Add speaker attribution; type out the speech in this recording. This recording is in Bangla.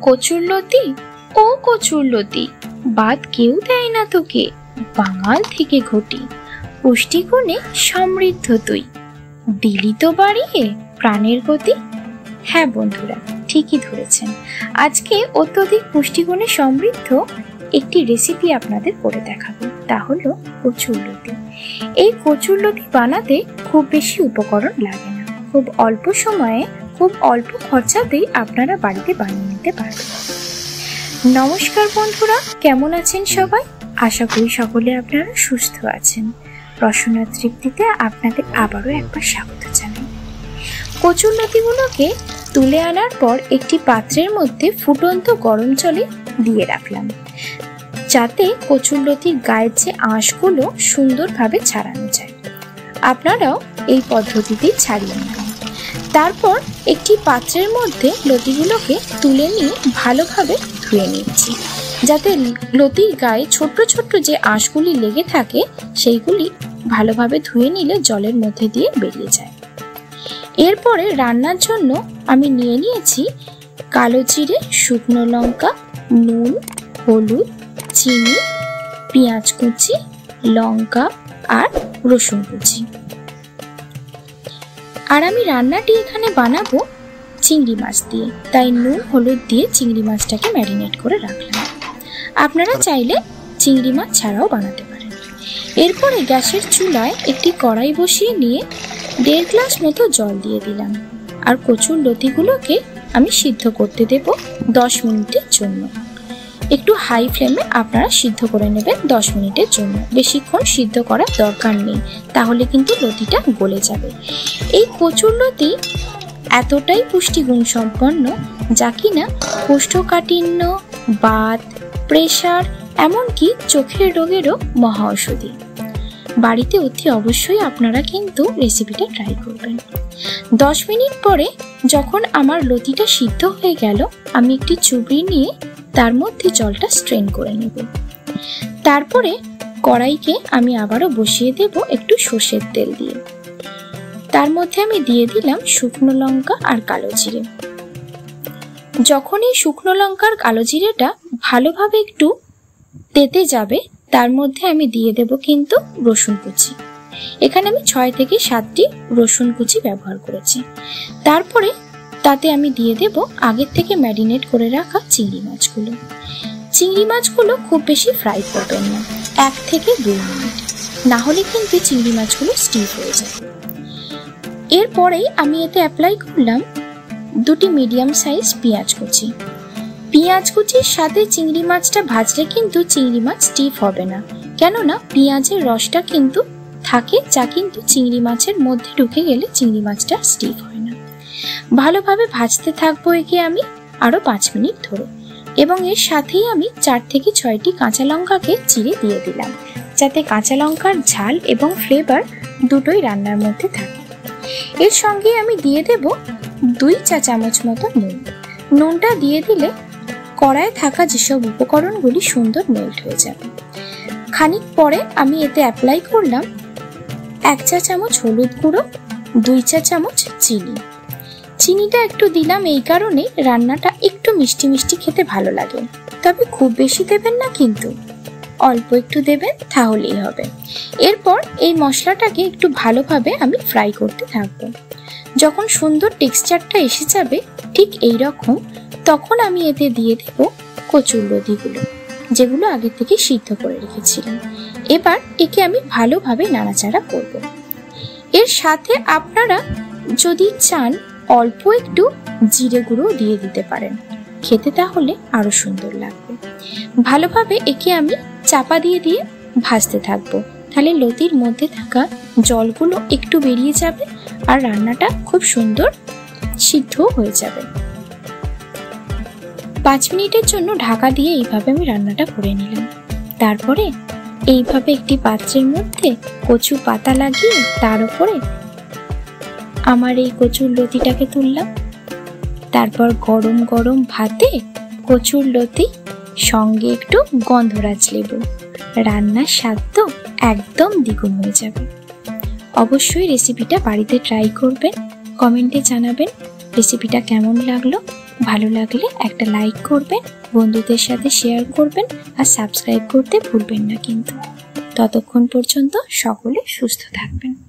Speaker 1: কচুরলতি, ও কচুরলতি, বাদ কেউ দেয় না তোকে, বাঙাল থেকে ঘটি, পুষ্টিগুণে সমৃদ্ধ তুই, দিলি তো বাড়িয়ে প্রাণের গতি। হ্যাঁ বন্ধুরা, ঠিকই ধরেছেন। আজকে অত্যধিক পুষ্টিগুণে সমৃদ্ধ একটি রেসিপি আপনাদের করে দেখাবো, তা হলো কচুরলতি। এই কচুরলতি বানাতে খুব বেশি উপকরণ লাগে না, খুব অল্প সময়ে খুব অল্প খরচাতেই আপনারা বাড়িতে বানিয়ে নিতে পারবেন। নমস্কার বন্ধুরা, কেমন আছেন সবাই? আশা করি সকলে আপনারা সুস্থ আছেন। রসনার তৃপ্তিতে আপনাদের আবারও একবার স্বাগত জানাই। কচুরলতিগুলোকে তুলে আনার পর একটি পাত্রের মধ্যে ফুটন্ত গরম জলে দিয়ে রাখলাম, যাতে কচুরলতির গায়ের যে আঁশগুলো সুন্দরভাবে ছাড়ানো যায়। আপনারাও এই পদ্ধতিতেই ছাড়িয়ে নেবেন। তারপর একটি পাত্রের মধ্যে লতিগুলোকে তুলে নিয়ে ভালোভাবে ধুয়ে নিচ্ছি, যাতে লতির গায়ে ছোট্ট ছোট্ট যে আঁশগুলি লেগে থাকে সেইগুলি ভালোভাবে ধুয়ে নিলে জলের মধ্যে দিয়ে বেরিয়ে যায়। এরপরে রান্নার জন্য আমি নিয়ে নিয়েছি কালো জিরে, শুকনো লঙ্কা, নুন, হলুদ, চিনি, পেঁয়াজ কুচি, লঙ্কা আর রসুন কুচি। আর আমি রান্নাটি এখানে বানাবো চিংড়ি মাছ দিয়ে, তাই নুন হলুদ দিয়ে চিংড়ি মাছটাকে ম্যারিনেট করে রাখলাম। আপনারা চাইলে চিংড়ি মাছ ছাড়াও বানাতে পারেন। এরপরে গ্যাসের চুলায় একটি কড়াই বসিয়ে নিয়ে 1.5 গ্লাস মতো জল দিয়ে দিলাম, আর কচুরলতিগুলোকে আমি সিদ্ধ করতে দেব 10 মিনিটের জন্য। একটু হাই ফ্লেমে আপনারা সিদ্ধ করে নেবেন 10 মিনিটের জন্য, বেশিক্ষণ সিদ্ধ করার দরকার নেই, তাহলে কিন্তু লতিটা গলে যাবে। এই কচুরলতি এতটাই পুষ্টিগুণ সম্পন্ন যা কিনা কোষ্ঠকাঠিন্য, বাত, প্রেশার, এমনকি চোখের রোগেরও মহা ঔষধি। বাড়িতে অতি অবশ্যই আপনারা কিন্তু রেসিপিটা ট্রাই করবেন। 10 মিনিট পরে যখন আমার লতিটা সিদ্ধ হয়ে গেল, আমি একটি চুবড়ি নিয়ে তার মধ্যে জলটা স্ট্রেন করে নেব। তারপরে কড়াইকে আমি আবারও বসিয়ে দেব একটু সর্ষের তেল দিয়ে। তার মধ্যে আমি দিয়ে দিলাম শুকনো লঙ্কা আর কালো জিরে। যখন এই শুকনো লঙ্কার কালো জিরেটা ভালোভাবে একটু তেতে যাবে, তার মধ্যে আমি দিয়ে দেব কিন্তু রসুন কুচি। এখানে আমি 6 থেকে 7টি রসুন কুচি ব্যবহার করেছি। তারপরে তাতে আমি দিয়ে দেব আগের থেকে ম্যারিনেট করে রাখা চিংড়ি মাছগুলো। চিংড়ি মাছগুলো খুব বেশি ফ্রাই করবেন না, 1 থেকে 2 মিনিট, না হলে কিন্তু চিংড়ি মাছগুলো স্টিফ হয়ে যাবে। এরপরেই আমি এতে অ্যাপ্লাই করলাম 2টি মিডিয়াম সাইজ পেঁয়াজ কুচি। পেঁয়াজ কুচির সাথে চিংড়ি মাছটা ভাজলে কিন্তু চিংড়ি মাছ স্টিফ হবে না, কেননা পেঁয়াজের রসটা কিন্তু থাকে, যা কিন্তু চিংড়ি মাছের মধ্যে ঢুকে গেলে চিংড়ি মাছটা স্টিফ হয় না। ভালোভাবে ভাজতে থাকবো একে আমি আরো 5 মিনিট ধরে, এবং এর সাথেই আমি 4 থেকে 6টি কাঁচা লঙ্কাকে চিড়ে দিয়ে দিলাম, যাতে কাঁচা লঙ্কার ঝাল এবং ফ্লেভার দুটোই রান্নার মধ্যে থাকে। এর সঙ্গে আমি দিয়ে দেব 2 চা চামচ মতো নুন। নুনটা দিয়ে দিলে কড়াইয়ে থাকা যেসব উপকরণগুলি সুন্দর মেল্ট হয়ে যাবে। খানিক পরে আমি এতে অ্যাপ্লাই করলাম 1 চা চামচ হলুদ গুঁড়ো, 2 চা চামচ চিনি। চিনিটা একটু দিলাম এই কারণে রান্নাটা একটু মিষ্টি মিষ্টি খেতে ভালো লাগে, তবে খুব বেশি দেবেন না, কিন্তু অল্প একটু দেবেন, তাহলেই হবে। এরপর এই মশলাটাকে একটু ভালোভাবে আমি ফ্রাই করতে থাকবো। যখন সুন্দর টেক্সচারটা এসে যাবে ঠিক এই রকম, তখন আমি এতে দিয়ে দেব কচুরলতিগুলো, যেগুলো আগে থেকে সিদ্ধ করে রেখেছিলাম। এবার একে আমি ভালোভাবে নাড়াচাড়া করব। এর সাথে আপনারা যদি চান অল্প একটু জিরে গুঁড়ো দিয়ে দিতে পারেন, খেতে তাহলে আরো সুন্দর লাগবে। ভালোভাবে একে আমি চাপা দিয়ে দিয়ে ভাজতে থাকবো, তাহলে লতির মধ্যে থাকা জলগুলো একটু বেরিয়ে যাবে আর রান্নাটা খুব সুন্দর সিদ্ধ হয়ে যাবে। 5 মিনিটের জন্য ঢাকা দিয়ে এইভাবে আমি রান্নাটা করে নিলাম। তারপরে এইভাবে একটি পাত্রের মধ্যে কচু পাতা লাগিয়ে তার উপরে আমার এই কচুরলতিটাকে তুললাম। তারপর গরম গরম ভাতে কচুরলতি, সঙ্গে একটু গন্ধরাজ লেবু, রান্নার স্বাদ তো একদম দ্বিগুণ হয়ে যাবে। অবশ্যই রেসিপিটা বাড়িতে ট্রাই করবেন, কমেন্টে জানাবেন রেসিপিটা কেমন লাগলো। ভালো লাগলে একটা লাইক করবেন, বন্ধুদের সাথে শেয়ার করবেন আর সাবস্ক্রাইব করতে ভুলবেন না কিন্তু। ততক্ষণ পর্যন্ত সকলে সুস্থ থাকবেন।